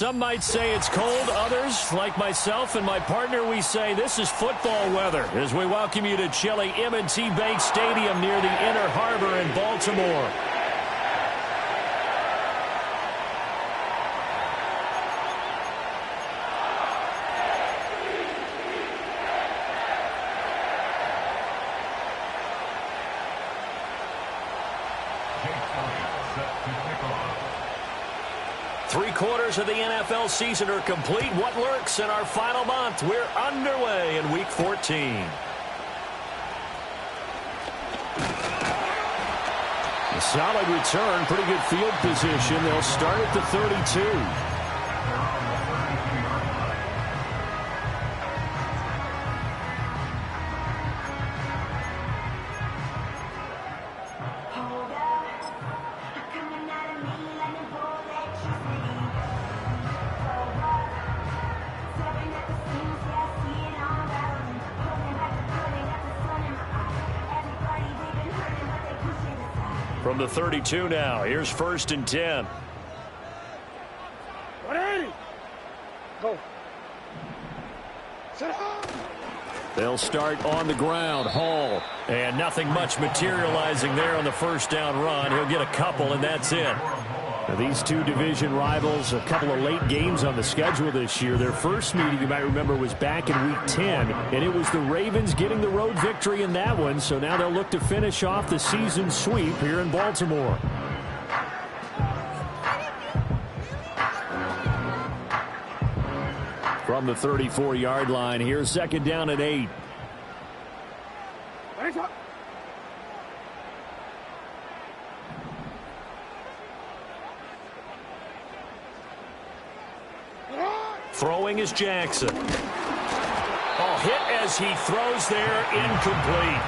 Some might say it's cold. Others, like myself and my partner, we say this is football weather as we welcome you to chilly M&T Bank Stadium near the Inner Harbor in Baltimore. Three-quarters of the NFL season are complete. What lurks in our final month? We're underway in Week 14. A solid return, pretty good field position. They'll start at the 32. From the 32 now, here's 1st and 10. 180. Go. Set up. They'll start on the ground. Hall. And nothing much materializing there on the first down run. He'll get a couple, and that's it. Now, these two division rivals, a couple of late games on the schedule this year. Their first meeting, you might remember, was back in Week 10, and it was the Ravens getting the road victory in that one. So now they'll look to finish off the season sweep here in Baltimore. From the 34-yard line, here's 2nd down and 8. Throwing is Jackson. Hit as he throws there, incomplete.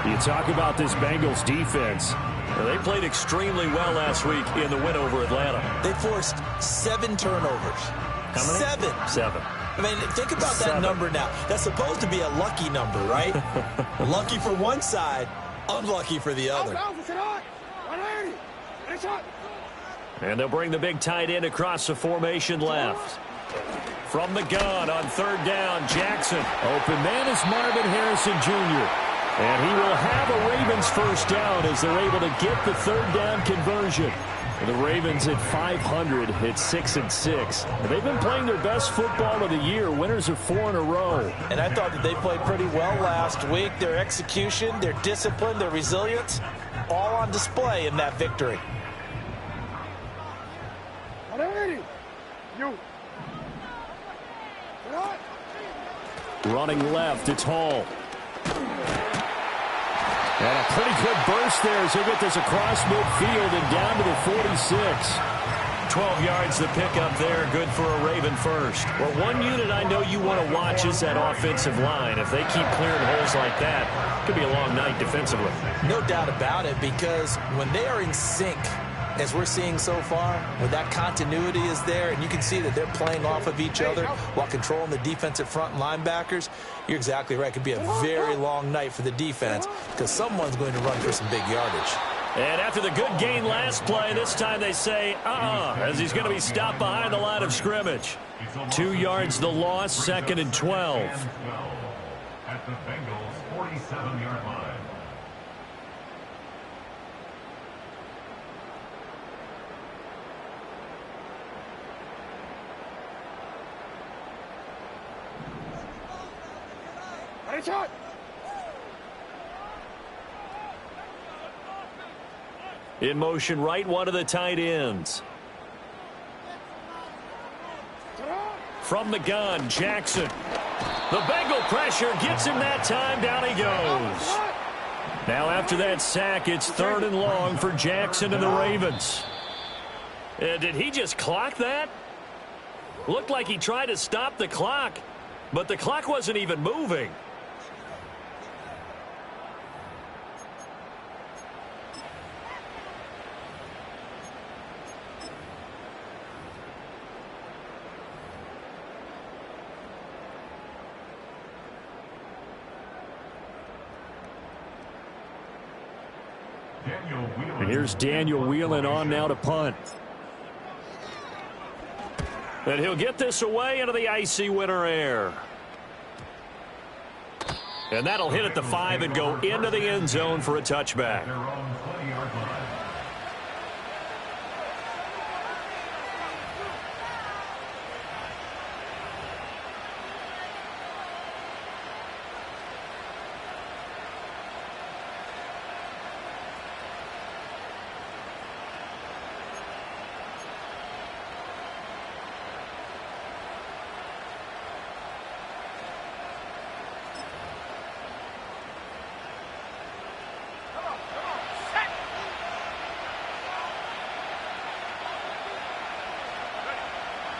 You talk about this Bengals defense. Well, they played extremely well last week in the win over Atlanta. They forced 7 turnovers. How many? 7. I mean, think about that number now. That's supposed to be a lucky number, right? Lucky for one side, unlucky for the other. And they'll bring the big tight end across the formation left. From the gun on 3rd down, Jackson. Open man is Marvin Harrison Jr. And he will have a Ravens first down as they're able to get the 3rd down conversion. And the Ravens at 500 at 6-6. And they've been playing their best football of the year. Winners of 4 in a row. And I thought that they played pretty well last week. Their execution, their discipline, their resilience, all on display in that victory. Running left, it's Hall. And a pretty good burst there as he'll get this across midfield and down to the 46. 12 yards the pickup there, good for a Raven first. Well, one unit I know you want to watch is that offensive line. If they keep clearing holes like that, it could be a long night defensively. No doubt about it, because when they are in sync, as we're seeing so far, when that continuity is there, and you can see that they're playing off of each other while controlling the defensive front linebackers, you're exactly right. It could be a very long night for the defense because someone's going to run for some big yardage. And after the good gain last play, this time they say, as he's going to be stopped behind the line of scrimmage. 2 yards the loss, 2nd and 12. At the Bengals' 47-yard line. In motion right, one of the tight ends. From the gun, Jackson. The Bengal pressure gets him that time. Down he goes. Now after that sack, it's 3rd and long for Jackson and the Ravens. Did he just clock that? Looked like he tried to stop the clock, but the clock wasn't even moving. And here's Daniel Whelan on now to punt. And he'll get this away into the icy winter air. And that'll hit at the 5 and go into the end zone for a touchback. Their own 20-yard line.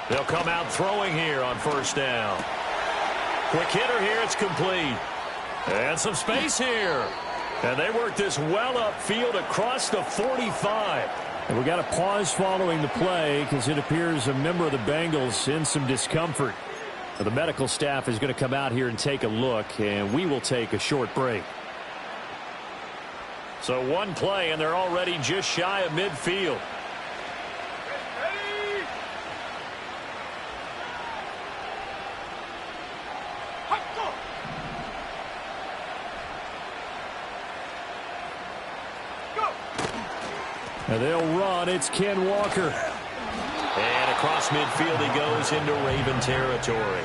They'll come out throwing here on first down. Quick hitter here. It's complete. And some space here. And they work this well upfield across the 45. And we got a pause following the play because it appears a member of the Bengals in some discomfort. The medical staff is going to come out here and take a look, and we will take a short break. So one play, and they're already just shy of midfield. And they'll run. It's Ken Walker. And across midfield he goes into Raven territory.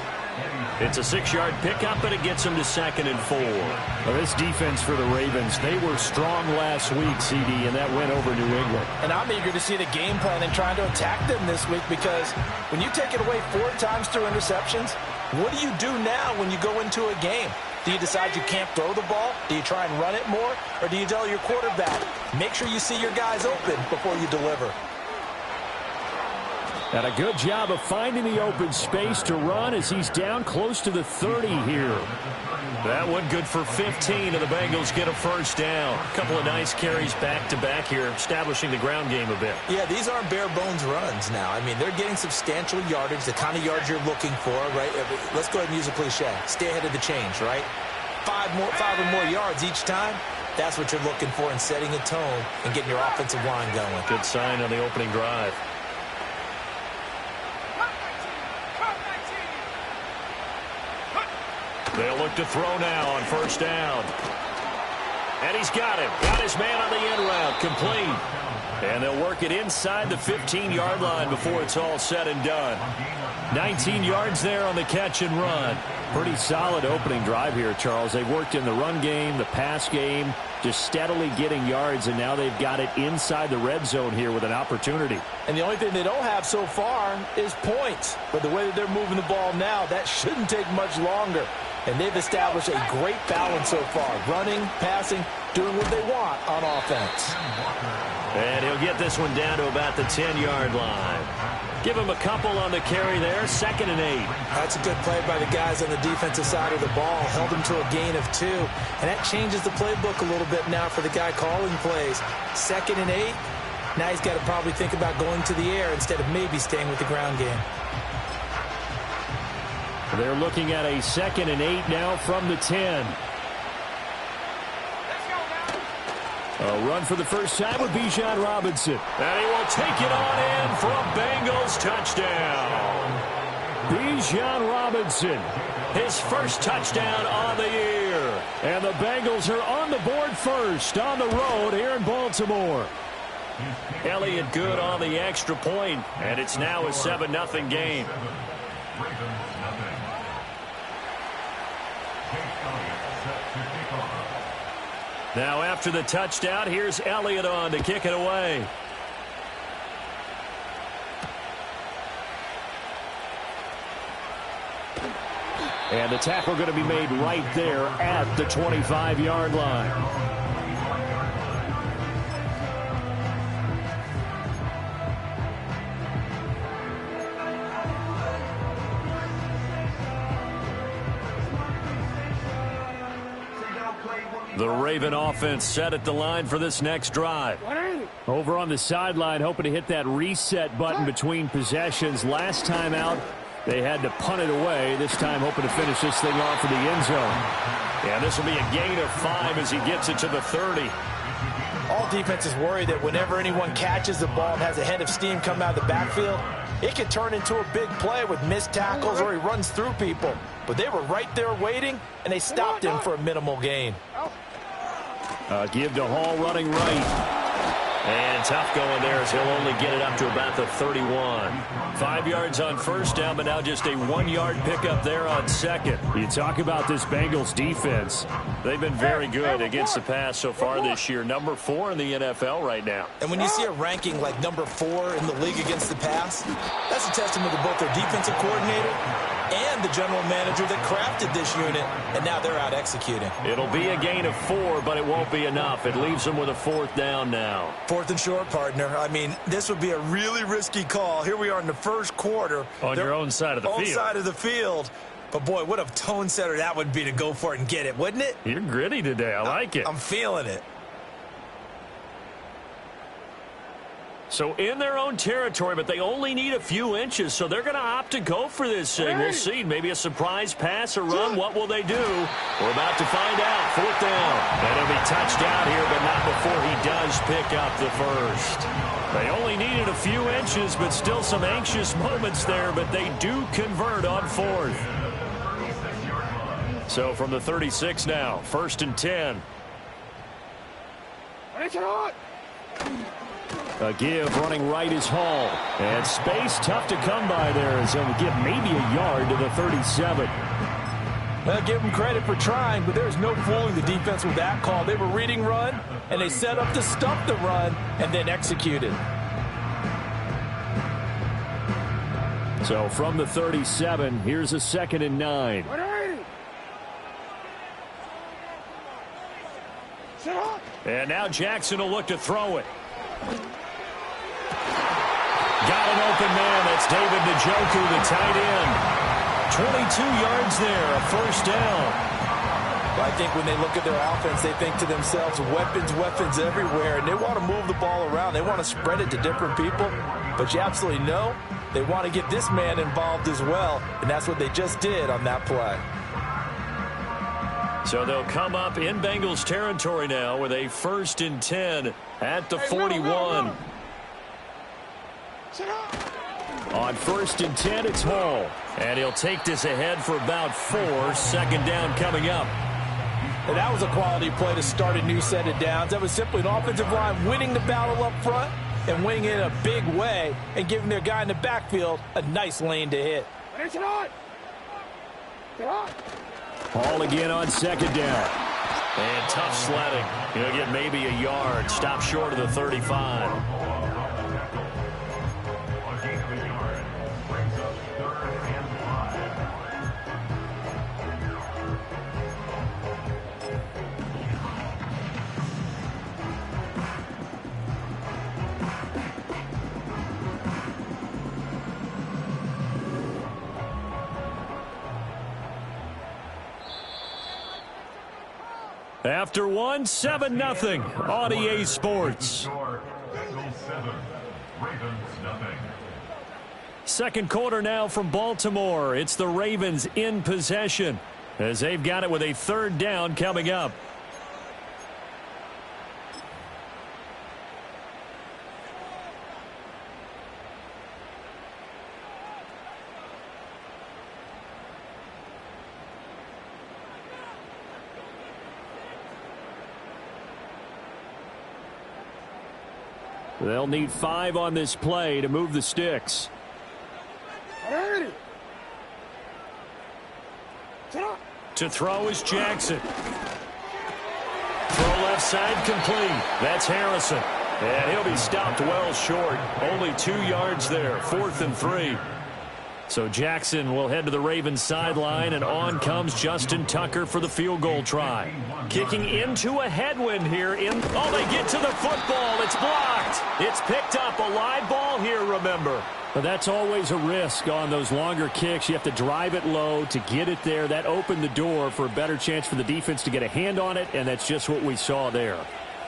It's a 6-yard pickup, and it gets him to 2nd and 4. Well, this defense for the Ravens, they were strong last week, CD, and that went over New England. And I'm eager to see the game plan and trying to attack them this week, because when you take it away 4 times through interceptions, what do you do now when you go into a game? Do you decide you can't throw the ball? Do you try and run it more? Or do you tell your quarterback, make sure you see your guys open before you deliver? And a good job of finding the open space to run as he's down close to the 30 here. That one good for 15, and the Bengals get a first down. A couple of nice carries back-to-back here, establishing the ground game a bit. Yeah, these aren't bare-bones runs now. I mean, they're getting substantial yardage, the kind of yards you're looking for, right? Let's go ahead and use a cliche. Stay ahead of the change, right? 5 or more yards each time. That's what you're looking for in setting a tone and getting your offensive line going. Good sign on the opening drive. They'll look to throw now on first down. And he's got him. Got his man on the end route. Complete. And they'll work it inside the 15-yard line before it's all said and done. 19 yards there on the catch and run. Pretty solid opening drive here, Charles. They've worked in the run game, the pass game, just steadily getting yards, and now they've got it inside the red zone here with an opportunity. And the only thing they don't have so far is points. But the way that they're moving the ball now, that shouldn't take much longer. And they've established a great balance so far. Running, passing, doing what they want on offense. And he'll get this one down to about the 10-yard line. Give him a couple on the carry there. 2nd and 8. That's a good play by the guys on the defensive side of the ball. Held him to a gain of 2. And that changes the playbook a little bit now for the guy calling plays. 2nd and 8. Now he's got to probably think about going to the air instead of maybe staying with the ground game. They're looking at a 2nd and 8 now from the 10. A run for the first time with Bijan Robinson. And he will take it on in for a Bengals touchdown. Bijan Robinson. His first touchdown on the year. And the Bengals are on the board first on the road here in Baltimore. Elliott good on the extra point, and it's now a 7-0 game. Now after the touchdown, here's Elliott on to kick it away. And the tackle going to be made right there at the 25-yard line. The Raven offense set at the line for this next drive. Over on the sideline, hoping to hit that reset button between possessions. Last time out, they had to punt it away. This time, hoping to finish this thing off in the end zone. And this will be a gain of 5 as he gets it to the 30. All defenses worry that whenever anyone catches the ball and has a head of steam come out of the backfield, it could turn into a big play with missed tackles or he runs through people. But they were right there waiting, and they stopped him for a minimal gain. Give to Hall running right. And tough going there as he'll only get it up to about the 31. 5 yards on first down, but now just a 1-yard pickup there on second. You talk about this Bengals defense. They've been very good against the pass so far this year. Number 4 in the NFL right now. And when you see a ranking like number 4 in the league against the pass, that's a testament to both their defensive coordinator and the general manager that crafted this unit, and now they're out executing. It'll be a gain of 4, but it won't be enough. It leaves them with a 4th down now. 4th and short, partner. I mean, this would be a really risky call. Here we are in the first quarter. On your own side of the field. Own side of the field. But, boy, what a tone setter that would be to go for it and get it, wouldn't it? You're gritty today. I like it. I'm feeling it. So in their own territory, but they only need a few inches, so they're going to opt to go for this thing. We'll see. Maybe a surprise pass or run. What will they do? We're about to find out. 4th down. And he'll be touched out here, but not before he does pick up the first. They only needed a few inches, but still some anxious moments there, but they do convert on 4th. So from the 36 now, 1st and 10. A give running right is Hall. And space tough to come by there. And so we give maybe a yard to the 37. Well, give them credit for trying, but there's no fooling the defense with that call. They were reading run, and they set up to stop the run, and then executed. So from the 37, here's a 2nd and 9. And now Jackson will look to throw it. Got an open man. That's David Njoku, the tight end. 22 yards there, a 1st down. Well, I think when they look at their offense, they think to themselves, weapons everywhere, and they want to move the ball around. They want to spread it to different people, but you absolutely know they want to get this man involved as well, and that's what they just did on that play. So they'll come up in Bengals territory now with a 1st and 10 at the 41. On 1st and 10, it's Hall. And he'll take this ahead for about 4. 2nd down coming up. And that was a quality play to start a new set of downs. That was simply an offensive line winning the battle up front and winning it in a big way and giving their guy in the backfield a nice lane to hit. Hall again on 2nd down. And tough sledding. He'll get maybe a yard. Stop short of the 35. After 1, 7-0 on EA Sports. Bengals 7, Ravens nothing. Second quarter now from Baltimore. It's the Ravens in possession as they've got it with a 3rd down coming up. They'll need 5 on this play to move the sticks. To throw is Jackson. Throw left side complete. That's Harrison. And he'll be stopped well short. Only 2 yards there. 4th and 3. So Jackson will head to the Ravens sideline, and on comes Justin Tucker for the field goal try. Kicking into a headwind here. Oh, they get to the football. It's blocked. It's picked up. A live ball here, remember. But that's always a risk on those longer kicks. You have to drive it low to get it there. That opened the door for a better chance for the defense to get a hand on it, and that's just what we saw there.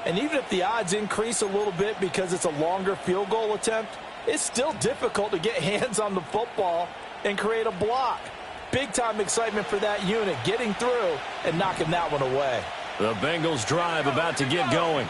And even if the odds increase a little bit because it's a longer field goal attempt, it's still difficult to get hands on the football and create a block. Big-time excitement for that unit, getting through and knocking that one away. The Bengals drive about to get going.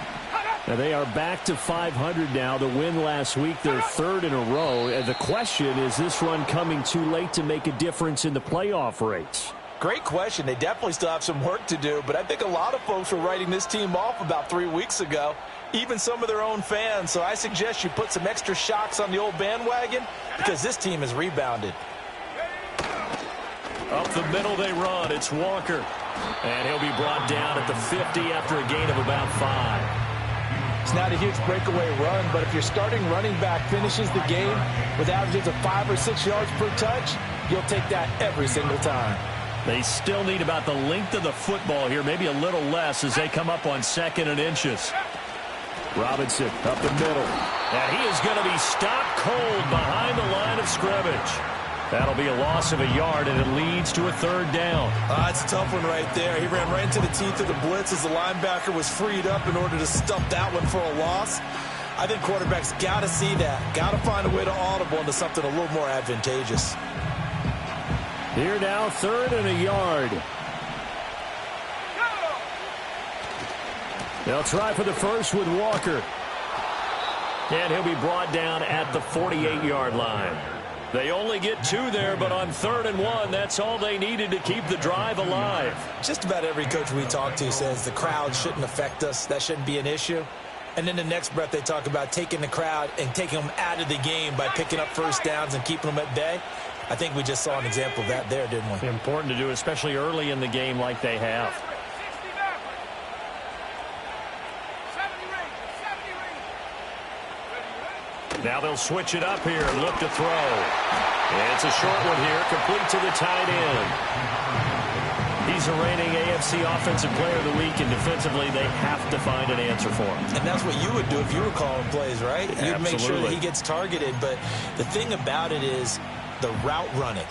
Now they are back to 500 now. The win last week, their third in a row. And the question is this run coming too late to make a difference in the playoff race? Great question. They definitely still have some work to do, but I think a lot of folks were writing this team off about 3 weeks ago, even some of their own fans. So I suggest you put some extra shocks on the old bandwagon because this team has rebounded. Up the middle they run. It's Walker. And he'll be brought down at the 50 after a gain of about 5. It's not a huge breakaway run, but if your starting running back finishes the game with averages of 5 or 6 yards per touch, you'll take that every single time. They still need about the length of the football here, maybe a little less as they come up on 2nd and inches. Robinson up the middle. And he is going to be stopped cold behind the line of scrimmage. That'll be a loss of a yard, and it leads to a 3rd down. It's a tough one right there. He ran right into the teeth of the blitz as the linebacker was freed up in order to stump that one for a loss. I think quarterbacks got to see that. Got to find a way to audible into something a little more advantageous. Here now, 3rd and a yard. They'll try for the first with Walker. And he'll be brought down at the 48-yard line. They only get 2 there, but on 3rd and 1, that's all they needed to keep the drive alive. Just about every coach we talk to says the crowd shouldn't affect us. That shouldn't be an issue. And then the next breath they talk about taking the crowd and taking them out of the game by picking up first downs and keeping them at bay. I think we just saw an example of that there, didn't we? Important to do, especially early in the game like they have. Now they'll switch it up here and look to throw. And it's a short one here, complete to the tight end. He's a reigning AFC Offensive Player of the Week, and defensively they have to find an answer for him. And that's what you would do if you were calling plays, right? You'd make sure that he gets targeted. But the thing about it is the route running.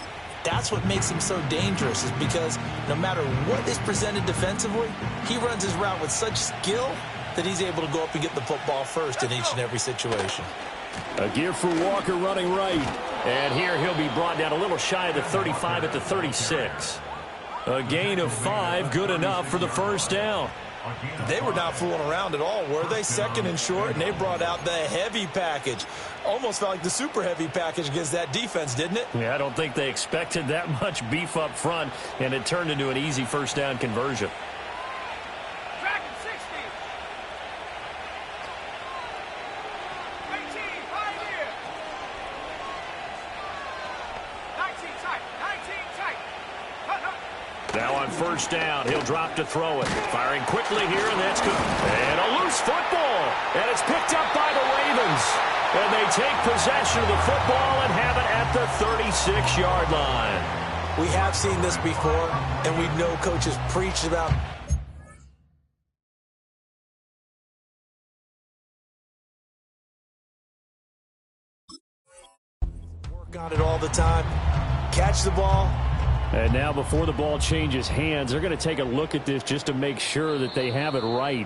That's what makes him so dangerous, is because no matter what is presented defensively, he runs his route with such skill that he's able to go up and get the football first in each and every situation. A gear for Walker running right. And here he'll be brought down a little shy of the 35 at the 36. A gain of 5, good enough for the first down. They were not fooling around at all, were they? 2nd and short, and they brought out the heavy package. Almost felt like the super heavy package against that defense, didn't it? Yeah, I don't think they expected that much beef up front, and it turned into an easy first down conversion. Now on first down, he'll drop to throw it. Firing quickly here, and that's good. And a loose football. And it's picked up by the Ravens. And they take possession of the football and have it at the 36-yard line. We have seen this before, and we know coaches preach about work on it all the time. Catch the ball. And now before the ball changes hands, they're going to take a look at this just to make sure that they have it right.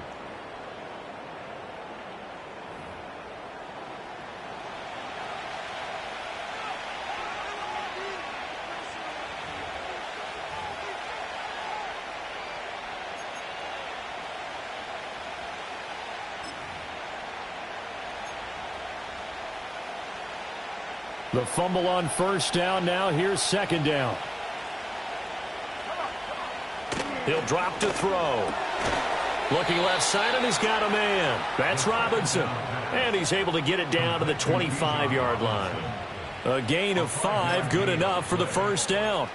The fumble on first down. Now here's 2nd down. He'll drop to throw. Looking left side, and he's got a man. That's Robinson. And he's able to get it down to the 25-yard line. A gain of 5, good enough for the first down.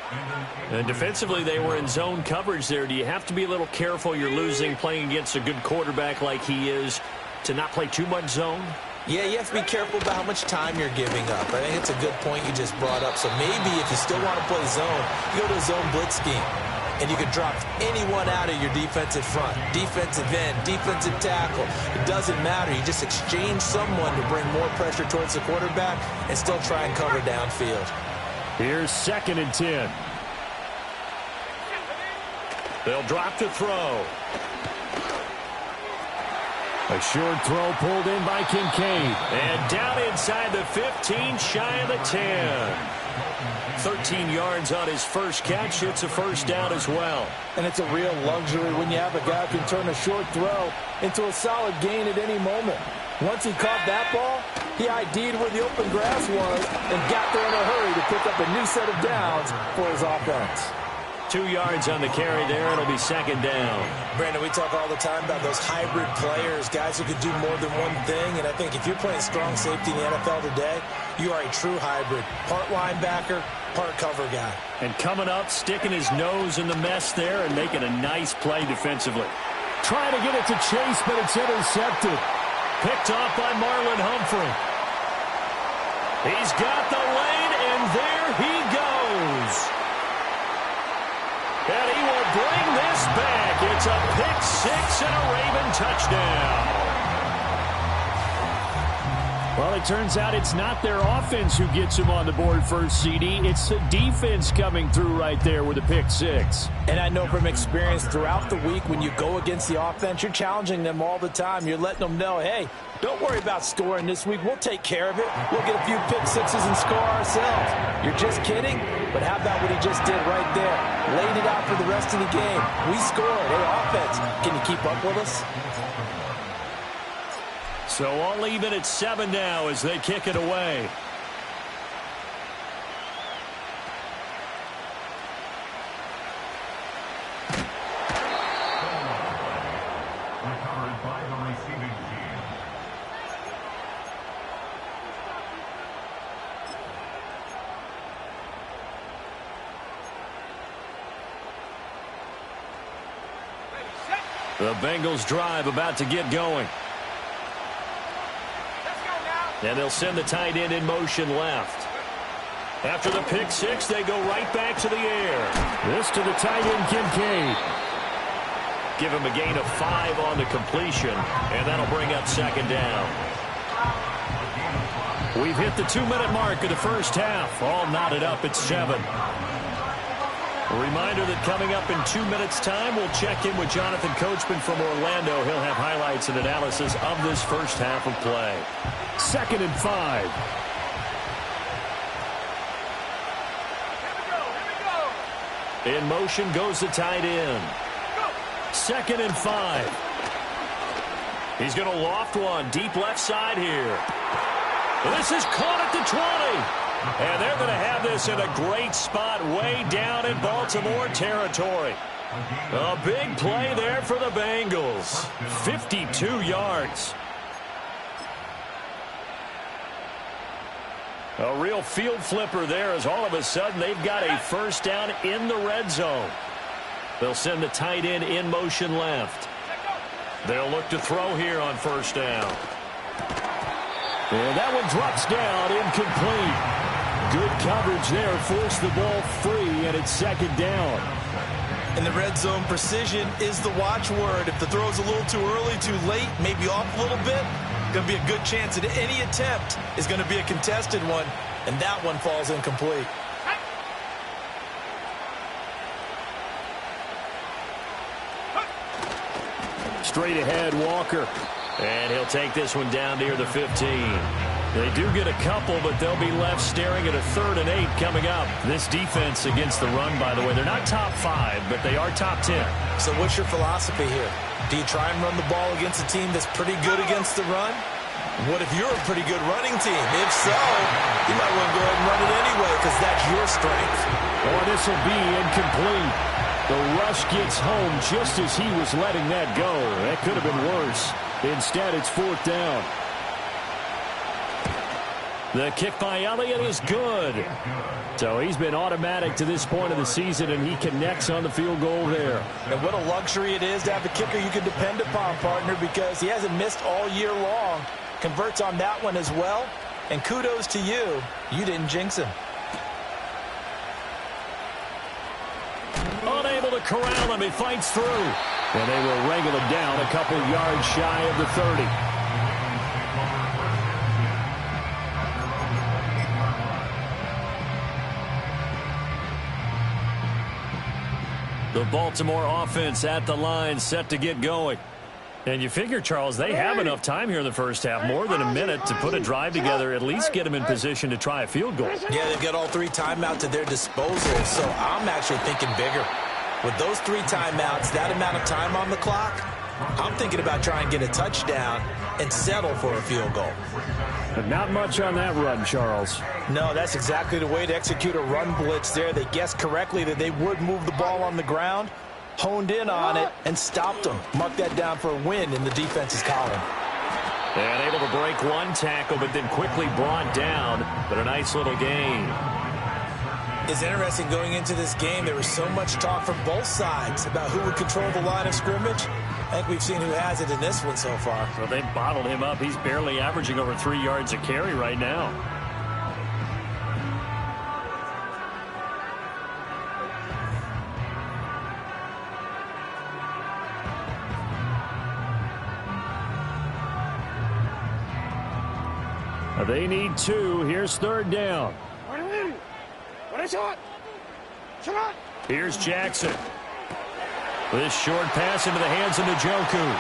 And defensively, they were in zone coverage there. Do you have to be a little careful? You're losing, playing against a good quarterback like he is, to not play too much zone? Yeah, you have to be careful about how much time you're giving up. I think it's a good point you just brought up. So maybe if you still want to play zone, you go to a zone blitz scheme. And you can drop anyone out of your defensive front, defensive end, defensive tackle. It doesn't matter. You just exchange someone to bring more pressure towards the quarterback and still try and cover downfield. Here's 2nd and 10. They'll drop to throw. A short throw pulled in by Kincaid. And down inside the 15, shy of the 10. 13 yards on his first catch. It's a first down as well. And it's a real luxury when you have a guy who can turn a short throw into a solid gain at any moment. Once he caught that ball, he ID'd where the open grass was and got there in a hurry to pick up a new set of downs for his offense. 2 yards on the carry there. It'll be second down. Brandon, we talk all the time about those hybrid players, guys who could do more than one thing. And I think if you're playing strong safety in the NFL today, you are a true hybrid. Part linebacker, part cover guy. And coming up, sticking his nose in the mess there and making a nice play defensively. Trying to get it to Chase, but it's intercepted. Picked off by Marlon Humphrey. He's got the lane, and there he goes. And he will bring this back. It's a pick six and a Raven touchdown. Well, it turns out it's not their offense who gets him on the board first, CD. It's the defense coming through right there with a pick six. And I know from experience throughout the week when you go against the offense, you're challenging them all the time. You're letting them know, hey, don't worry about scoring this week. We'll take care of it. We'll get a few pick sixes and score ourselves. You're just kidding? But how about what he just did right there? Laid it out for the rest of the game. We scored. Hey, offense, can you keep up with us? So all even at 7 now as they kick it away. Recovered by the receiving team. The Bengals drive about to get going. And they'll send the tight end in motion left. After the pick six, they go right back to the air. This to the tight end, Kincaid. Give him a gain of 5 on the completion, and that'll bring up second down. We've hit the 2-minute mark of the first half. All knotted up at 7. A reminder that coming up in 2 minutes' time, we'll check in with Jonathan Coachman from Orlando. He'll have highlights and analysis of this first half of play. 2nd and 5. In motion goes the tight end. 2nd and 5. He's going to loft one deep left side here. This is caught at the 20. And they're going to have this in a great spot way down in Baltimore territory. A big play there for the Bengals. 52 yards. A real field flipper there as all of a sudden they've got a first down in the red zone. They'll send the tight end in motion left. They'll look to throw here on first down. And that one drops down, incomplete. Good coverage there, forced the ball free, and it's second down. In the red zone, precision is the watchword. If the throw's a little too early, too late, maybe off a little bit, going to be a good chance that any attempt is going to be a contested one, and that one falls incomplete. Straight ahead, Walker. And he'll take this one down near the 15. They do get a couple, but they'll be left staring at a 3rd and 8 coming up. This defense against the run, by the way, they're not top 5, but they are top 10. So what's your philosophy here? Do you try and run the ball against a team that's pretty good against the run? What if you're a pretty good running team? If so, you might want to go ahead and run it anyway because that's your strength. Oh, this will be incomplete. The rush gets home just as he was letting that go. That could have been worse. Instead, it's 4th down. The kick by Elliott is good. So he's been automatic to this point of the season, and he connects on the field goal there. And what a luxury it is to have a kicker you can depend upon, partner, because he hasn't missed all year long. Converts on that one as well. And kudos to you. You didn't jinx him. Unable to corral him. He fights through. And they will wrangle him down a couple yards shy of the 30. The Baltimore offense at the line, set to get going. And you figure, Charles, they have enough time here in the first half, more than a minute, to put a drive together, at least get them in position to try a field goal. Yeah, they've got all 3 timeouts at their disposal, so I'm actually thinking bigger. With those 3 timeouts, that amount of time on the clock, I'm thinking about trying to get a touchdown and settle for a field goal. But not much on that run, Charles. No, that's exactly the way to execute a run blitz there. They guessed correctly that they would move the ball on the ground, honed in on it, and stopped them. Mark that down for a win in the defense's column. And able to break one tackle, but then quickly brought down. But a nice little gain. It's interesting going into this game. There was so much talk from both sides about who would control the line of scrimmage. I think we've seen who has it in this one so far. Well, they bottled him up. He's barely averaging over 3 yards a carry right now. They need 2. Here's 3rd down. Here's Jackson. This short pass into the hands of Njoku.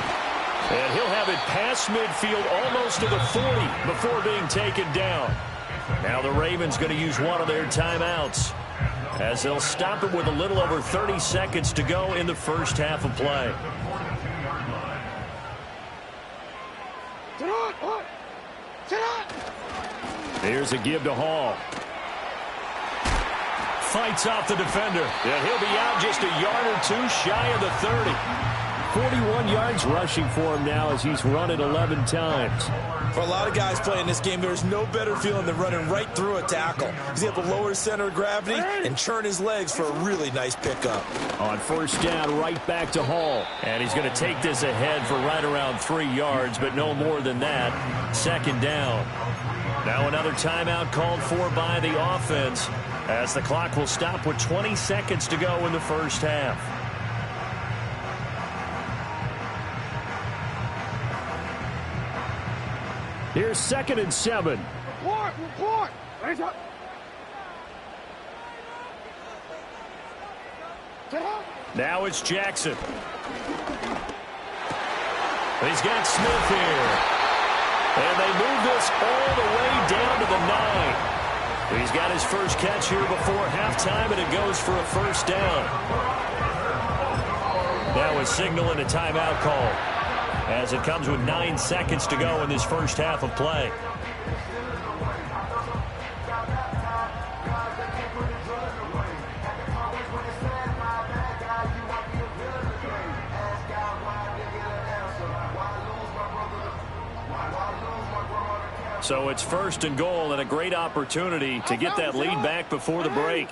And he'll have it past midfield almost to the 40 before being taken down. Now the Ravens going to use one of their timeouts, as they'll stop it with a little over 30 seconds to go in the first half of play. Here's a give to Hall. Fights off the defender. And he'll be out just a yard or 2 shy of the 30. 41 yards rushing for him now as he's run it 11 times. For a lot of guys playing this game, there's no better feeling than running right through a tackle. He's able to lower his center of gravity and churn his legs for a really nice pickup. On 1st down, right back to Hall. And he's going to take this ahead for right around 3 yards, but no more than that. 2nd down. Now another timeout called for by the offense, as the clock will stop with 20 seconds to go in the first half. Here's 2nd and 7. Report. Raise up. Now it's Jackson. He's got Smith here. And they move this all the way down to the 9. He's got his first catch here before halftime, and it goes for a 1st down. That was signaling a timeout call, as it comes with 9 seconds to go in this first half of play. So it's 1st and goal, and a great opportunity to get that lead back before the break.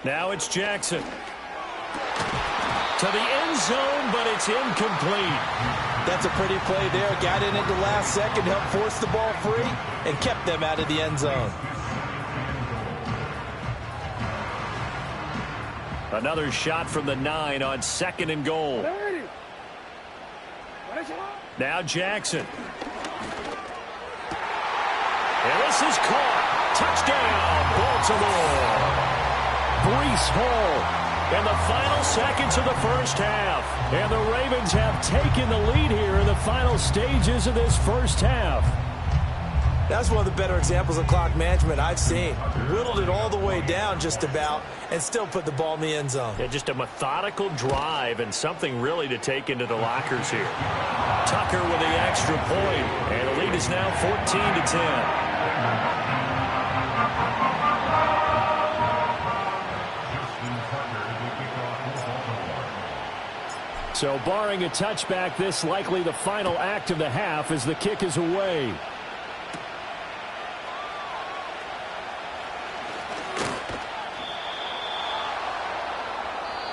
Now it's Jackson. To the end zone, but it's incomplete. That's a pretty play there. Got in at the last second, helped force the ball free, and kept them out of the end zone. Another shot from the 9 on 2nd and goal. Now Jackson. And this is caught. Touchdown, Baltimore. Breece Hall in the final seconds of the first half. And the Ravens have taken the lead here in the final stages of this first half. That's one of the better examples of clock management I've seen. Whittled it all the way down just about and still put the ball in the end zone. Yeah, just a methodical drive and something really to take into the lockers here. Tucker with the extra point, and the lead is now 14-10. So barring a touchback, this likely the final act of the half as the kick is away.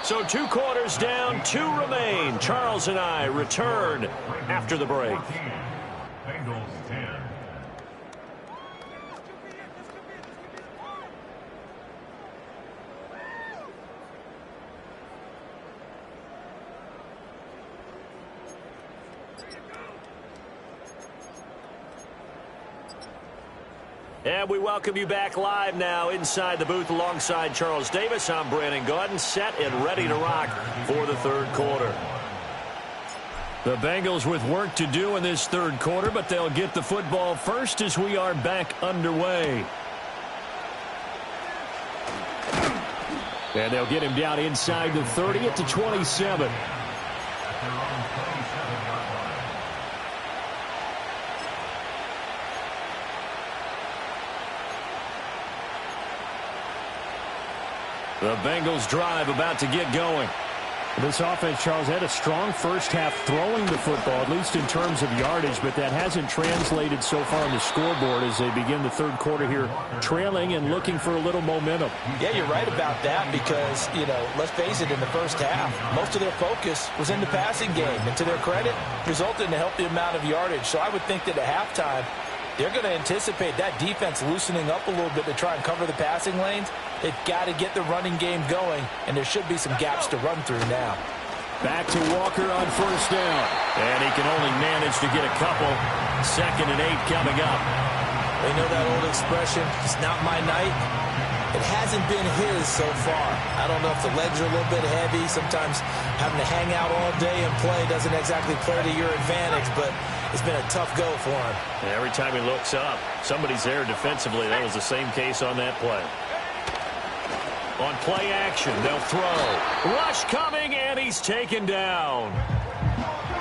So 2 quarters down, 2 remain. Charles and I return after the break. Bengals 10. And we welcome you back live now inside the booth alongside Charles Davis. I'm Brandon Gaudin, set and ready to rock for the third quarter. The Bengals with work to do in this third quarter, but they'll get the football first as we are back underway. And they'll get him down inside the 30 at the 27. The Bengals drive about to get going. This offense, Charles, had a strong first half throwing the football, at least in terms of yardage, but that hasn't translated so far on the scoreboard as they begin the third quarter here, trailing and looking for a little momentum. Yeah, you're right about that because, let's face it, in the first half, most of their focus was in the passing game. And to their credit, resulted in a healthy amount of yardage. So I would think that at halftime, they're going to anticipate that defense loosening up a little bit to try and cover the passing lanes. They've got to get the running game going, and there should be some gaps to run through now. Back to Walker on first down. And he can only manage to get a couple. 2nd and 8 coming up. They know that old expression, it's not my night. It hasn't been his so far. I don't know if the legs are a little bit heavy. Sometimes having to hang out all day and play doesn't exactly play to your advantage, but it's been a tough go for him. And every time he looks up, somebody's there defensively. That was the same case on that play. On play action, they'll throw. Rush coming, and he's taken down.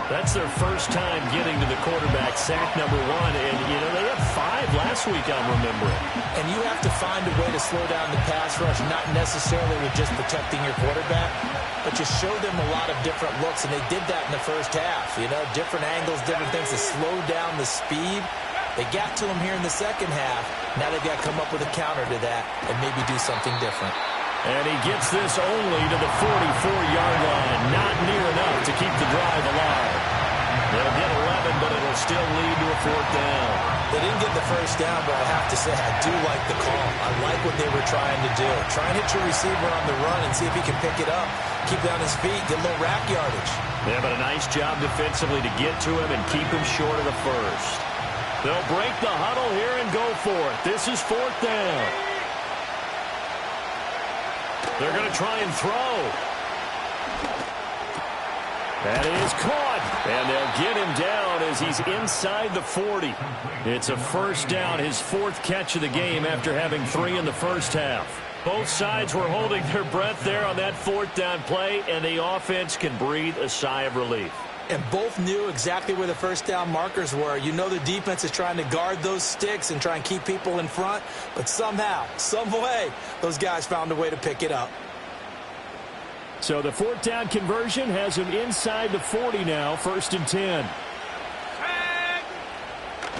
That's their first time getting to the quarterback, sack number 1. And, they had 5 last week, I'm remembering. And you have to find a way to slow down the pass rush, not necessarily with just protecting your quarterback, but you show them a lot of different looks, and they did that in the first half. Different angles, different things to slow down the speed. They got to him here in the second half. Now they've got to come up with a counter to that and maybe do something different. And he gets this only to the 44-yard line. Not near enough to keep the drive alive. They'll get 11, but it'll still lead to a 4th down. They didn't get the first down, but I have to say I do like the call. I like what they were trying to do. Try and hit your receiver on the run and see if he can pick it up. Keep it on his feet, get a little rack yardage. Yeah, but a nice job defensively to get to him and keep him short of the first. They'll break the huddle here and go for it. This is 4th down. They're going to try and throw. That is caught. And they'll get him down as he's inside the 40. It's a first down, his 4th catch of the game after having 3 in the first half. Both sides were holding their breath there on that 4th down play, and the offense can breathe a sigh of relief. And both knew exactly where the first down markers were. The defense is trying to guard those sticks and try and keep people in front. But somehow, some way, those guys found a way to pick it up. So the 4th down conversion has him inside the 40 now, 1st and 10.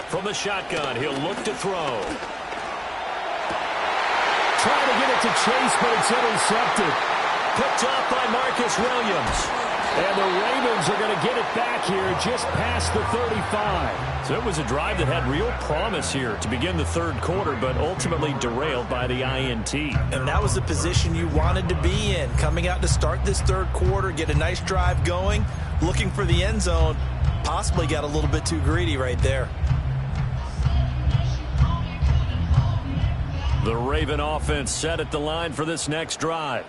From the shotgun, he'll look to throw. Trying to get it to Chase, but it's intercepted. Picked up by Marcus Williams. And the Ravens are going to get it back here just past the 35. So it was a drive that had real promise here to begin the third quarter, but ultimately derailed by the INT. And that was the position you wanted to be in. Coming out to start this third quarter, get a nice drive going, looking for the end zone. Possibly got a little bit too greedy right there. The Raven offense set at the line for this next drive.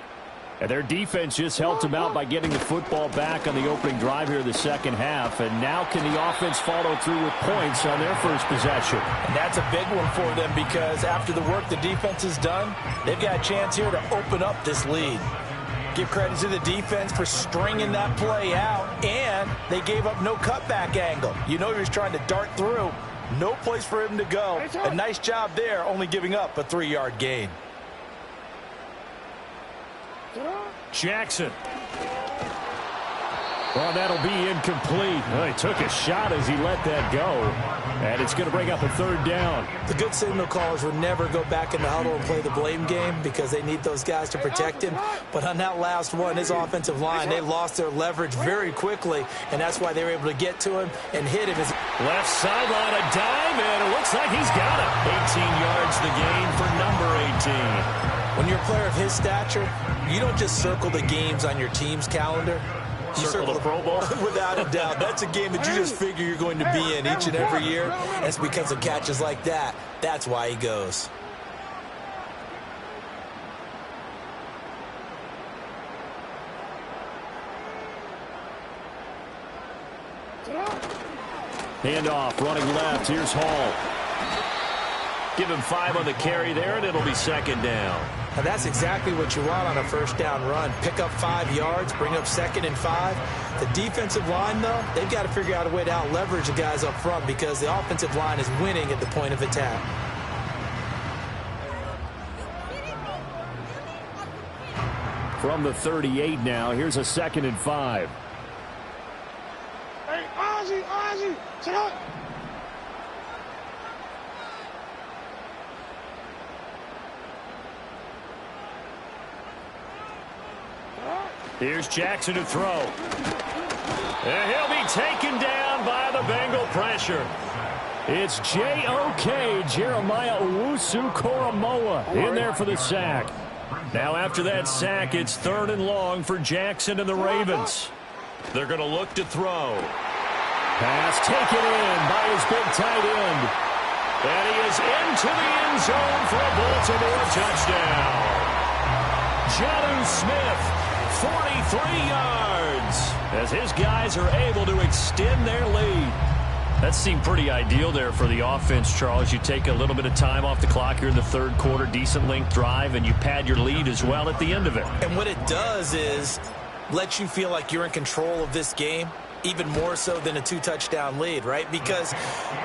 And their defense just helped them out by getting the football back on the opening drive here in the second half. And now can the offense follow through with points on their first possession? And that's a big one for them because after the work the defense has done, they've got a chance here to open up this lead. Give credit to the defense for stringing that play out, and they gave up no cutback angle. He was trying to dart through. No place for him to go. A nice job there, only giving up a 3-yard gain. Jackson. Well, that'll be incomplete. Well, he took a shot as he let that go. And it's going to bring up a 3rd down. The good signal callers would never go back in the huddle and play the blame game because they need those guys to protect him. But on that last one, his offensive line, they lost their leverage very quickly, and that's why they were able to get to him and hit him. Left sideline, a dive, and it looks like he's got it. 18 yards the gain for number 18. When you're a player of his stature, you don't just circle the games on your team's calendar. Circle the Pro Bowl? Without a doubt. That's a game that you just figure you're going to be in each and every year. And it's because of catches like that. That's why he goes. Handoff, running left. Here's Hall. Give him 5 on the carry there, and it'll be second down. And that's exactly what you want on a first down run. Pick up 5 yards, bring up 2nd and 5. The defensive line, though, they've got to figure out a way to out-leverage the guys up front because the offensive line is winning at the point of attack. From the 38 now, here's a 2nd and 5. Hey, Ozzie, sit up. Here's Jackson to throw. And he'll be taken down by the Bengal pressure. It's J.O.K. Jeremiah Owusu-Koramoah in there for the sack. Now after that sack, it's 3rd and long for Jackson and the Ravens. They're going to look to throw. Pass taken in by his big tight end. And he is into the end zone for a Baltimore touchdown. Jonnu Smith, 43 yards, as his guys are able to extend their lead. That seemed pretty ideal there for the offense, Charles. You take a little bit of time off the clock here in the 3rd quarter, decent length drive, and you pad your lead as well at the end of it. And what it does is let you feel like you're in control of this game, even more so than a 2-touchdown lead, right? Because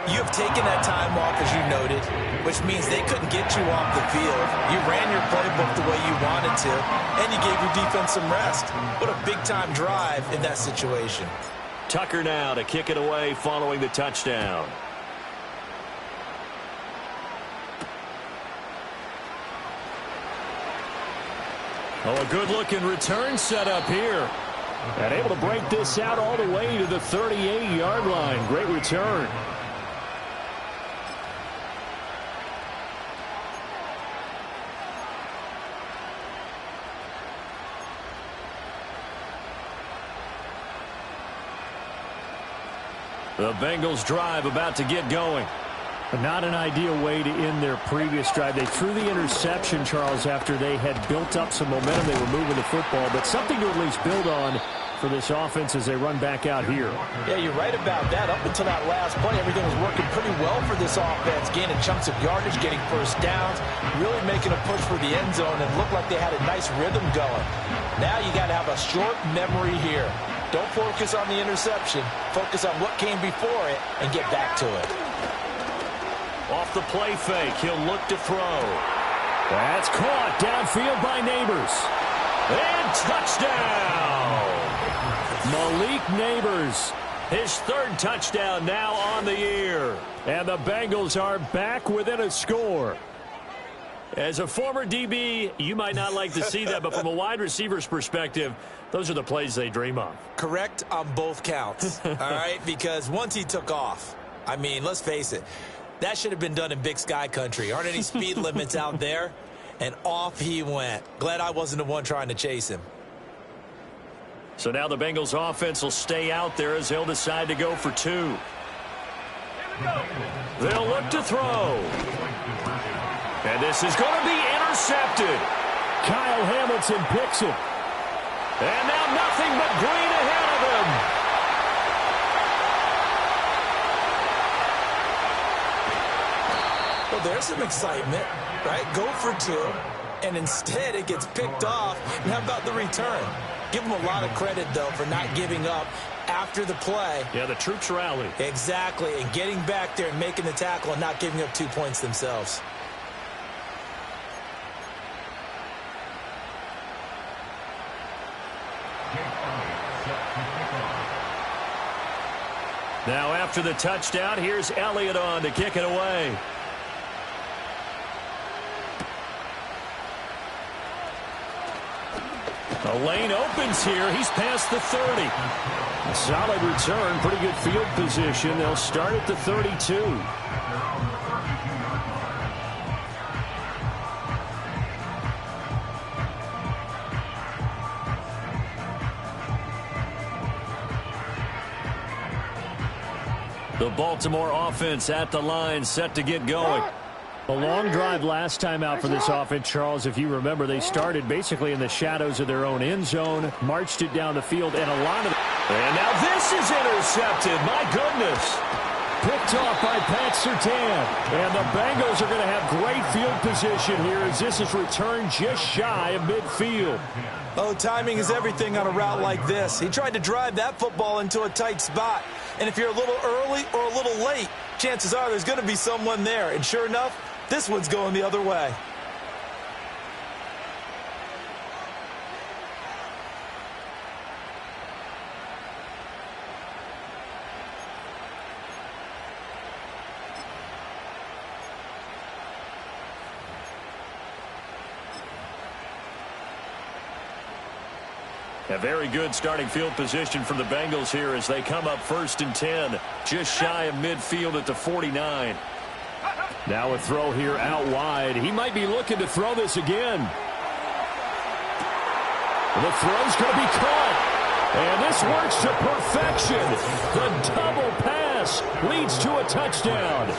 you have taken that time off, as you noted, which means they couldn't get you off the field. You ran your playbook the way you wanted to, and you gave your defense some rest. What a big-time drive in that situation. Tucker now to kick it away following the touchdown. Oh, a good-looking return set up here. And able to break this out all the way to the 38-yard line. Great return. The Bengals drive about to get going. But not an ideal way to end their previous drive. They threw the interception, Charles, after they had built up some momentum. They were moving the football, but something to at least build on for this offense as they run back out here. Yeah, you're right about that. Up until that last play, everything was working pretty well for this offense, gaining chunks of yardage, getting first downs, really making a push for the end zone, and looked like they had a nice rhythm going. Now you got to have a short memory here. Don't focus on the interception. Focus on what came before it and get back to it. Off the play fake, he'll look to throw. That's caught downfield by Neighbors. And touchdown! Malik Neighbors, his 3rd touchdown now on the year. And the Bengals are back within a score. As a former DB, you might not like to see that, but from a wide receiver's perspective, those are the plays they dream of. Correct on both counts, all right? Because once he took off, I mean, let's face it, that should have been done in Big Sky country. Aren't any speed limits out there? And off he went. Glad I wasn't the one trying to chase him. So now the Bengals offense will stay out there as they'll decide to go for 2. They'll look to throw. And this is going to be intercepted. Kyle Hamilton picks it. And now nothing but green ahead of him. Well, there's some excitement, right? Go for 2, and instead it gets picked off. And how about the return? Give them a lot of credit, though, for not giving up after the play. Yeah, the troops rally. Exactly, and getting back there and making the tackle and not giving up 2 points themselves. Now after the touchdown, here's Elliott on to kick it away. The lane opens here. He's past the 30. A solid return, pretty good field position. They'll start at the 32. The Baltimore offense at the line, set to get going. A long drive last time out for this offense, Charles. If you remember, they started basically in the shadows of their own end zone, marched it down the field, and a lot of it. And now this is intercepted. My goodness. Picked off by Pat Surtain. And the Bengals are going to have great field position here as this is returned just shy of midfield. Oh, timing is everything on a route like this. He tried to drive that football into a tight spot. And if you're a little early or a little late, chances are there's going to be someone there. And sure enough, this one's going the other way. A very good starting field position for the Bengals here as they come up 1st and 10, just shy of midfield at the 49. Now a throw here out wide. He might be looking to throw this again. The throw's going to be caught. And this works to perfection. The double pass leads to a touchdown.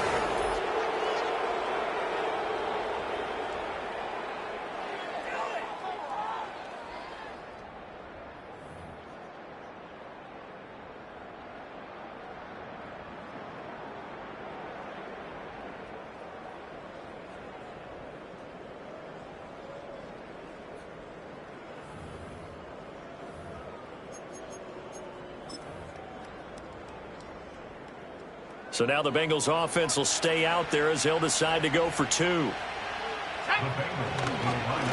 So now the Bengals offense will stay out there as they'll decide to go for 2.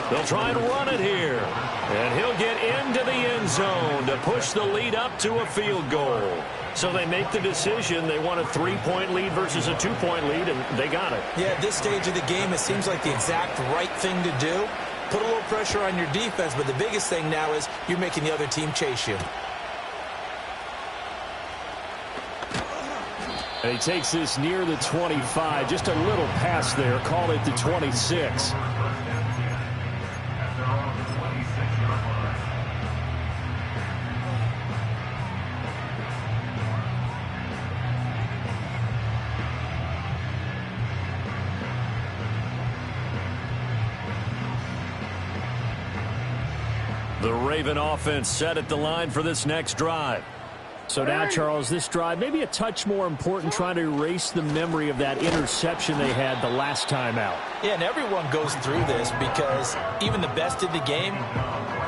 They'll try and run it here. And he'll get into the end zone to push the lead up to a field goal. So they make the decision. They want a 3-point lead versus a 2-point lead, and they got it. Yeah, at this stage of the game, it seems like the exact right thing to do. Put a little pressure on your defense, but the biggest thing now is you're making the other team chase you. And he takes this near the 25. Just a little pass there. Call it the 26. The Raven offense set at the line for this next drive. So now, Charles, this drive maybe a touch more important, trying to erase the memory of that interception they had the last time out. Yeah, and everyone goes through this because even the best in the game,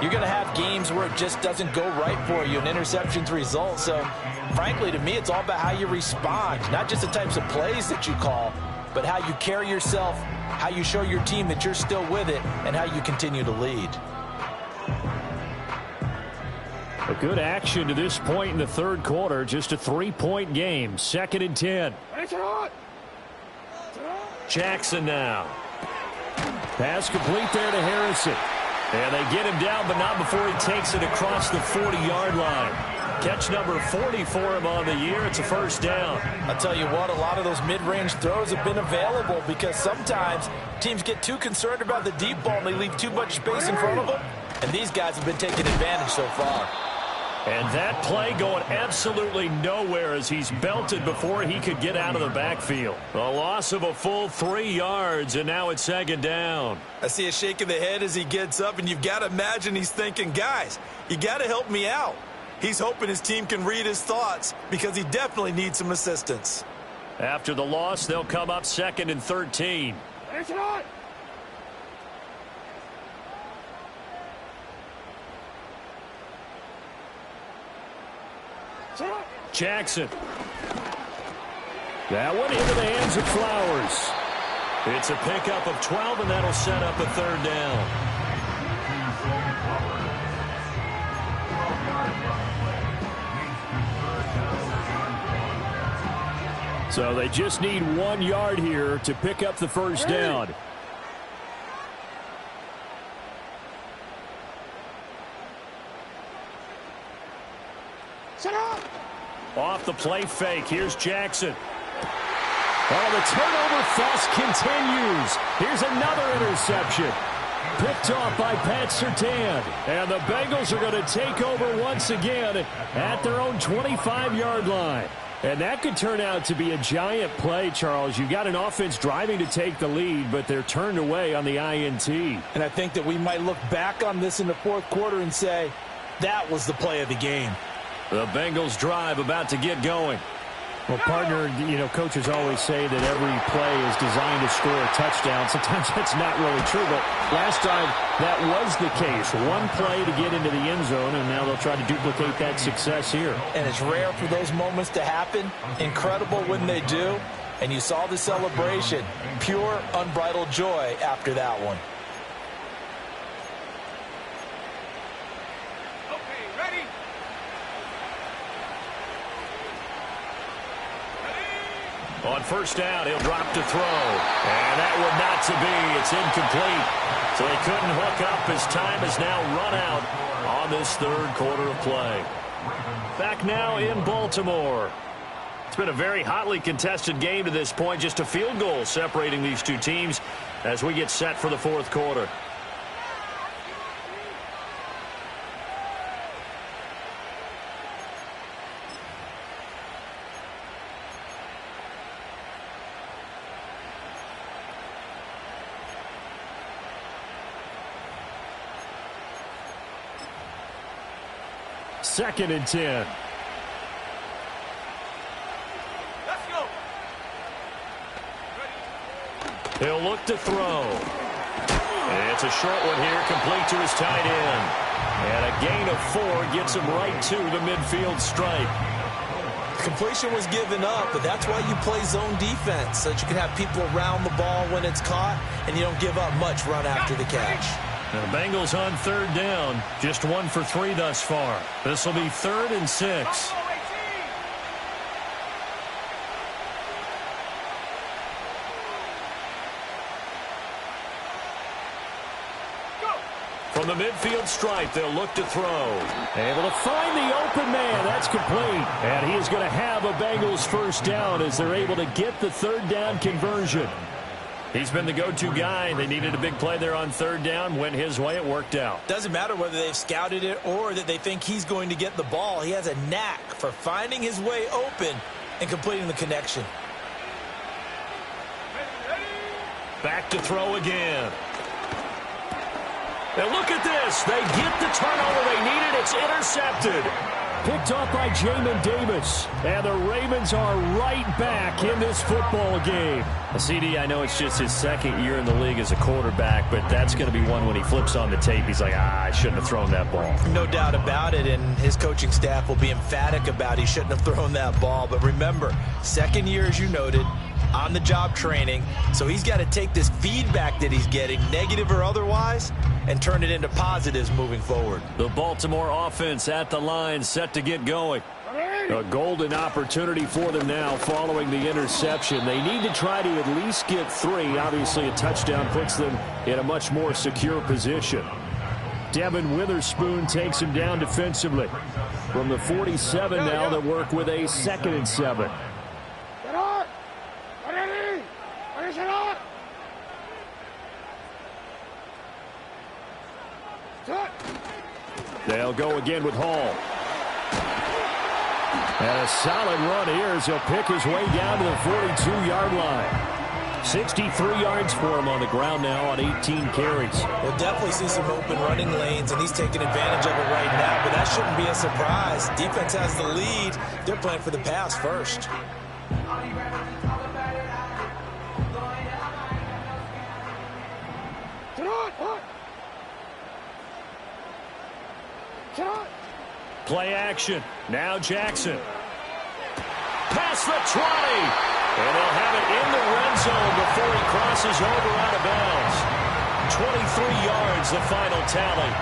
you're going to have games where it just doesn't go right for you, and interceptions result. So, frankly, to me, it's all about how you respond, not just the types of plays that you call, but how you carry yourself, how you show your team that you're still with it, and how you continue to lead. A good action to this point in the third quarter. Just a 3-point game. 2nd and 10. Jackson now. Pass complete there to Harrison. And they get him down, but not before he takes it across the 40-yard line. Catch number 40 for him on the year. It's a first down. I'll tell you what, a lot of those mid-range throws have been available because sometimes teams get too concerned about the deep ball and they leave too much space in front of them. And these guys have been taking advantage so far. And that play going absolutely nowhere as he's belted before he could get out of the backfield. A loss of a full 3 yards, and now it's 2nd down. I see a shake of the head as he gets up, and you've got to imagine he's thinking, guys, you got to help me out. He's hoping his team can read his thoughts because he definitely needs some assistance. After the loss, they'll come up 2nd and 13. Jackson. That one into the hands of Flowers. It's a pickup of 12, and that'll set up a 3rd down. So they just need 1 yard here to pick up the first down. Off the play fake. Here's Jackson. Oh, the turnover fast continues. Here's another interception. Picked off by Pat Surtain. And the Bengals are going to take over once again at their own 25-yard line. And that could turn out to be a giant play, Charles. You got an offense driving to take the lead, but they're turned away on the INT. And I think that we might look back on this in the fourth quarter and say, that was the play of the game. The Bengals drive about to get going. Well, partner, coaches always say that every play is designed to score a touchdown. Sometimes that's not really true, but last time that was the case. One play to get into the end zone, and now they'll try to duplicate that success here. And it's rare for those moments to happen. Incredible when they do. And you saw the celebration. Pure, unbridled joy after that one. On first down, he'll drop to throw. And that would not to be. It's incomplete. So he couldn't hook up. His time is now run out on this third quarter of play. Back now in Baltimore. It's been a very hotly contested game to this point. Just a field goal separating these two teams as we get set for the fourth quarter. Second and 10. Let's go. He'll look to throw. It's a short one here, complete to his tight end. And a gain of 4 gets him right to the midfield stripe. Completion was given up, but that's why you play zone defense, so that you can have people around the ball when it's caught, and you don't give up much run after the catch. The Bengals on third down, just 1 for 3 thus far. This will be 3rd and 6. From the midfield stripe, they'll look to throw. Able to find the open man. That's complete. And he is going to have a Bengals first down as they're able to get the third down conversion. He's been the go-to guy. They needed a big play there on third down. Went his way. It worked out. Doesn't matter whether they've scouted it or that they think he's going to get the ball. He has a knack for finding his way open and completing the connection. Back to throw again. And look at this. They get the turnover they needed. It's intercepted. Picked off by Jamin Davis. And the Ravens are right back in this football game. CD, I know it's just his second year in the league as a quarterback, but that's going to be one when he flips on the tape. He's like, I shouldn't have thrown that ball. No doubt about it, and his coaching staff will be emphatic about he shouldn't have thrown that ball. But remember, second year, as you noted, on-the-job training, so he's got to take this feedback that he's getting, negative or otherwise, and turn it into positives moving forward. The Baltimore offense at the line, set to get going. A golden opportunity for them now following the interception. They need to try to at least get 3. Obviously, a touchdown puts them in a much more secure position. Devin Witherspoon takes him down defensively. From the 47 now, they work with a 2nd and 7. They'll go again with Hall. And a solid run here as he'll pick his way down to the 42-yard line. 63 yards for him on the ground now on 18 carries. We'll definitely see some open running lanes, and he's taking advantage of it right now, but that shouldn't be a surprise. Defense has the lead. They're playing for the pass first. Play action. Now Jackson. Past the 20. And they'll have it in the red zone before he crosses over out of bounds. 23 yards, the final tally.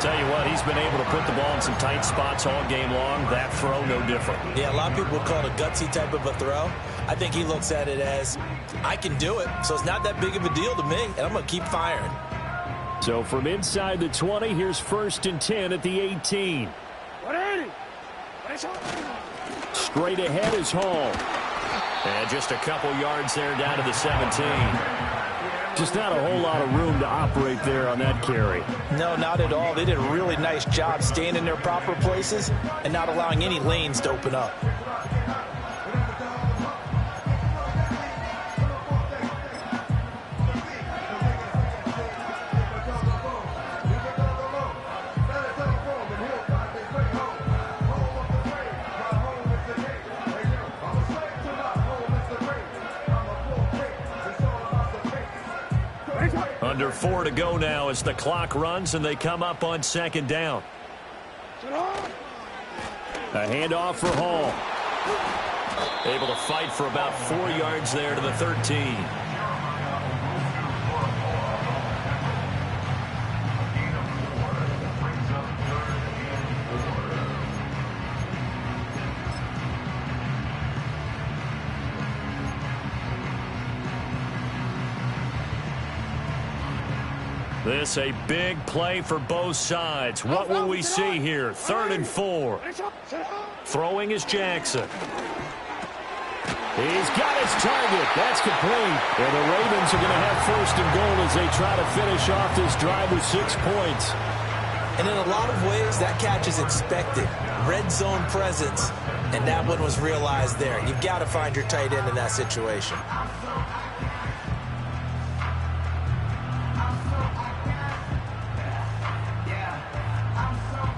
Tell you what, he's been able to put the ball in some tight spots all game long. That throw, no different. Yeah, a lot of people would call it a gutsy type of a throw. I think he looks at it as, I can do it, so it's not that big of a deal to me, and I'm going to keep firing. So from inside the 20, here's 1st and 10 at the 18. Straight ahead is Hall. And just a couple yards there down to the 17. Just not a whole lot of room to operate there on that carry. No, not at all. They did a really nice job staying in their proper places and not allowing any lanes to open up. Under 4 to go now as the clock runs and they come up on second down. A handoff for Hall. Able to fight for about 4 yards there to the 13. This a big play for both sides. What will we see here? 3rd and 4. Throwing is Jackson. He's got his target. That's complete. And the Ravens are going to have 1st and goal as they try to finish off this drive with 6 points. And in a lot of ways, that catch is expected. Red zone presence, and that one was realized there. You've got to find your tight end in that situation.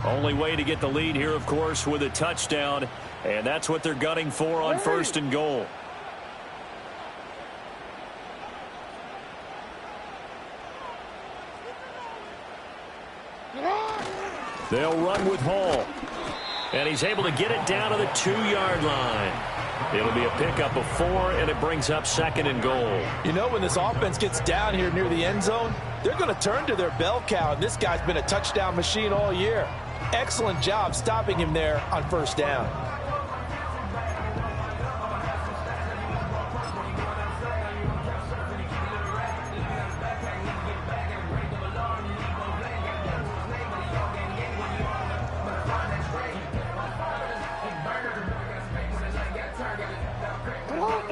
Only way to get the lead here, of course, with a touchdown. And that's what they're gunning for on 1st and goal. They'll run with Hall. And he's able to get it down to the 2-yard line. It'll be a pickup of 4, and it brings up 2nd and goal. You know, when this offense gets down here near the end zone, they're going to turn to their bell cow, and this guy's been a touchdown machine all year. Excellent job stopping him there on 1st down.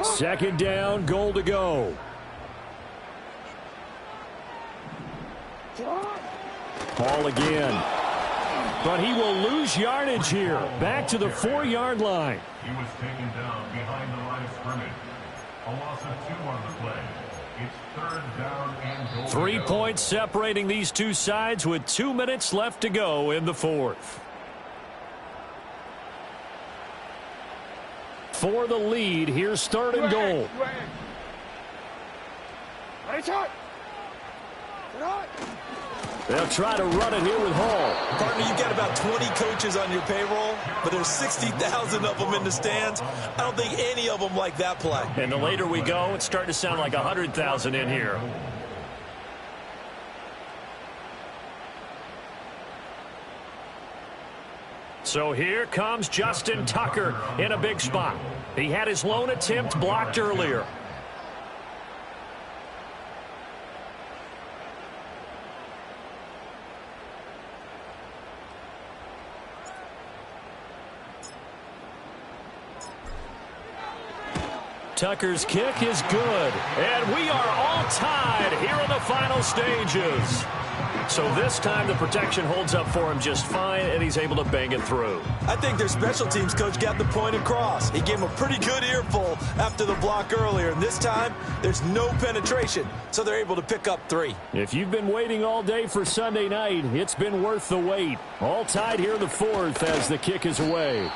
Second down, goal to go. Hall again. But he will lose yardage here. Back to the 4-yard line. He was taken down behind the line of scrimmage. A loss of 2 on the play. It's 3rd down and goal. 3 points separating these two sides with 2 minutes left to go in the 4th. For the lead, here's 3rd and goal. They'll try to run it here with Hall. Partner, you've got about 20 coaches on your payroll, but there's 60,000 of them in the stands. I don't think any of them like that play. And the later we go, it's starting to sound like 100,000 in here. So here comes Justin Tucker in a big spot. He had his lone attempt blocked earlier. Tucker's kick is good. And we are all tied here in the final stages. So this time the protection holds up for him just fine, and he's able to bang it through. I think their special teams coach got the point across. He gave him a pretty good earful after the block earlier, and this time there's no penetration, so they're able to pick up 3. If you've been waiting all day for Sunday night, it's been worth the wait. All tied here in the 4th as the kick is away.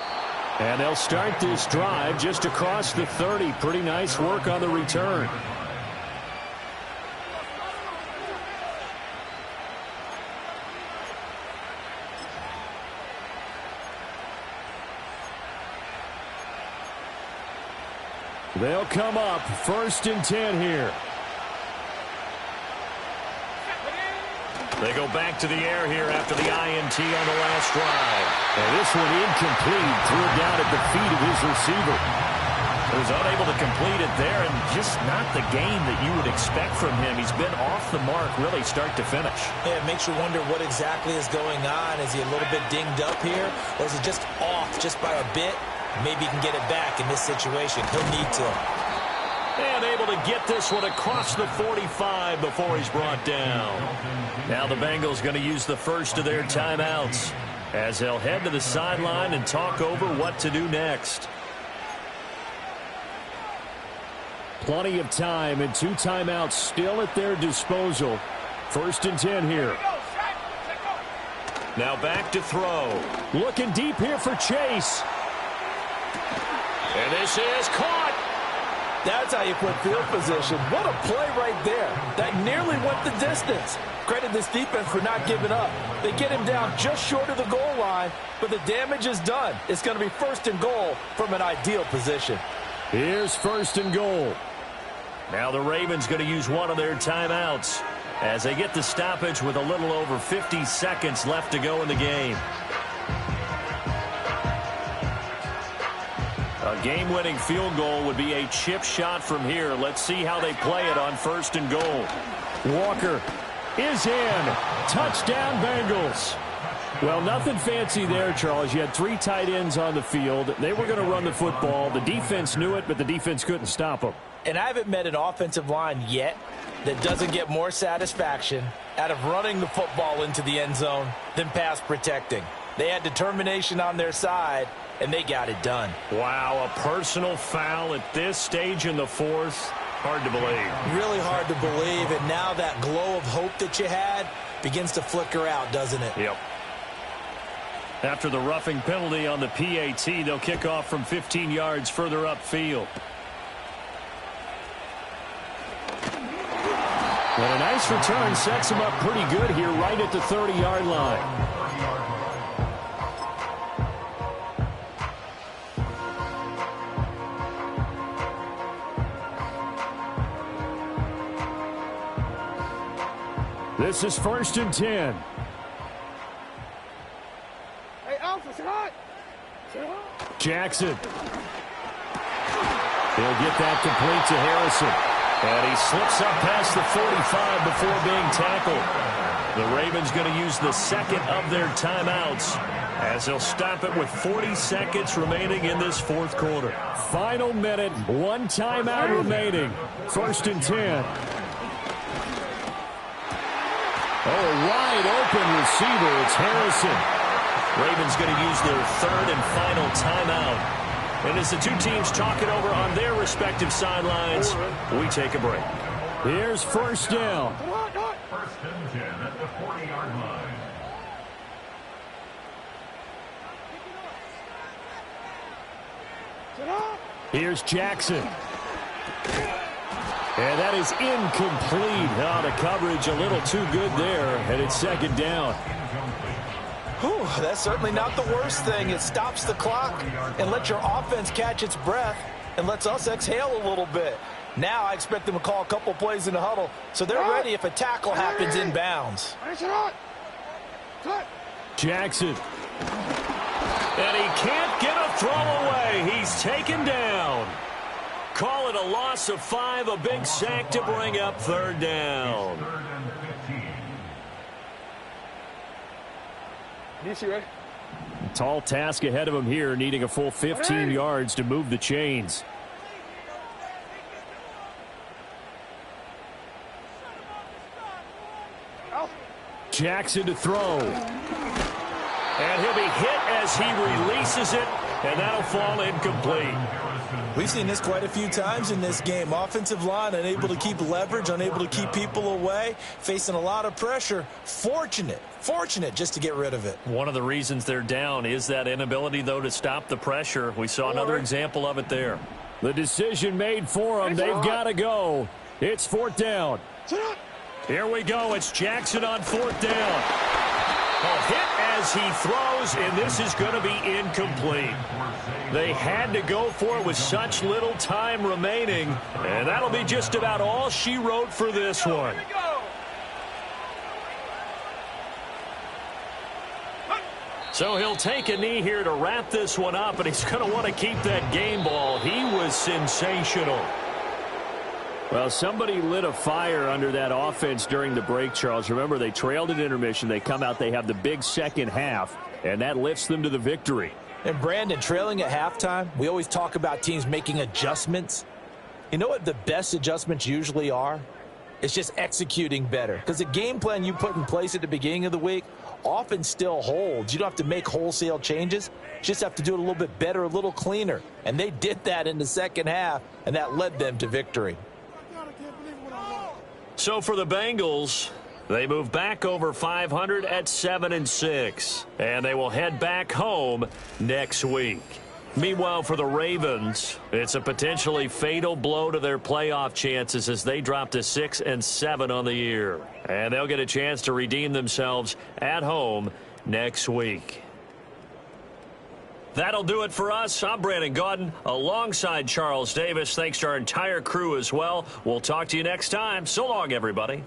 And they'll start this drive just across the 30. Pretty nice work on the return. They'll come up 1st and 10 here. They go back to the air here after the INT on the last drive. And this one incomplete. Threw it down at the feet of his receiver. He was unable to complete it there, and just not the game that you would expect from him. He's been off the mark really start to finish. Yeah, it makes you wonder what exactly is going on. Is he a little bit dinged up here, or is he just off just by a bit? Maybe he can get it back in this situation. He'll need to. And able to get this one across the 45 before he's brought down. Now the Bengals going to use the first of their timeouts as they'll head to the sideline and talk over what to do next. Plenty of time and 2 timeouts still at their disposal. 1st and 10 here. Now back to throw. Looking deep here for Chase. And this is caught. That's how you put field position. What a play right there. That nearly went the distance. Credit this defense for not giving up. They get him down just short of the goal line, but the damage is done. It's going to be 1st and goal from an ideal position. Here's 1st and goal. Now the Ravens going to use one of their timeouts as they get the stoppage with a little over 50 seconds left to go in the game. A game-winning field goal would be a chip shot from here. Let's see how they play it on 1st and goal. Walker is in. Touchdown, Bengals. Well, nothing fancy there, Charles. You had 3 tight ends on the field. They were going to run the football. The defense knew it, but the defense couldn't stop them. And I haven't met an offensive line yet that doesn't get more satisfaction out of running the football into the end zone than pass protecting. They had determination on their side, and they got it done. Wow, a personal foul at this stage in the 4th. Hard to believe. Really hard to believe, and now that glow of hope that you had begins to flicker out, doesn't it? Yep. After the roughing penalty on the PAT, they'll kick off from 15 yards further upfield. And a nice return sets him up pretty good here right at the 30-yard line. This is 1st and 10. Hey, Alpha, say hi. Say hi. Jackson. He'll get that complete to Harrison. And he slips up past the 45 before being tackled. The Ravens going to use the 2nd of their timeouts as they'll stop it with 40 seconds remaining in this 4th quarter. Final minute, 1 timeout remaining. 1st and 10. Oh, wide open receiver. It's Harrison. Ravens going to use their 3rd and final timeout. And as the two teams talk it over on their respective sidelines, we take a break. Here's 1st down. 1st and 10 at the 40-yard line. Here's Jackson. And that is incomplete. Now the coverage a little too good there, and it's 2nd down. Whew, that's certainly not the worst thing. It stops the clock and lets your offense catch its breath and lets us exhale a little bit. Now I expect them to call a couple plays in the huddle so they're ready if a tackle happens in bounds. Jackson. And he can't get a throw away. He's taken down. Call it a loss of 5, a big sack to bring up 3rd down. 3rd and 15. DC, right? Tall task ahead of him here, needing a full 15 yards to move the chains. Jackson to throw. And he'll be hit as he releases it, and that'll fall incomplete. We've seen this quite a few times in this game. Offensive line unable to keep leverage, unable to keep people away, facing a lot of pressure. Fortunate just to get rid of it. One of the reasons they're down is that inability, though, to stop the pressure. We saw another example of it there. The decision made for them. They've got to go. It's 4th down. Here we go. It's Jackson on 4th down. A hit as he throws, and this is going to be incomplete. They had to go for it with such little time remaining, and that'll be just about all she wrote for this one. So he'll take a knee here to wrap this one up, and he's going to want to keep that game ball. He was sensational. Well, somebody lit a fire under that offense during the break, Charles. Remember, they trailed at intermission. They come out, they have the big 2nd half, and that lifts them to the victory. And, Brandon, trailing at halftime, we always talk about teams making adjustments. You know what the best adjustments usually are? It's just executing better. Because the game plan you put in place at the beginning of the week often still holds. You don't have to make wholesale changes. You just have to do it a little bit better, a little cleaner. And they did that in the 2nd half, and that led them to victory. So for the Bengals, they move back over 500 at 7-6, and they will head back home next week. Meanwhile, for the Ravens, it's a potentially fatal blow to their playoff chances as they drop to 6-7 on the year. And they'll get a chance to redeem themselves at home next week. That'll do it for us. I'm Brandon Gaudin alongside Charles Davis. Thanks to our entire crew as well. We'll talk to you next time. So long, everybody.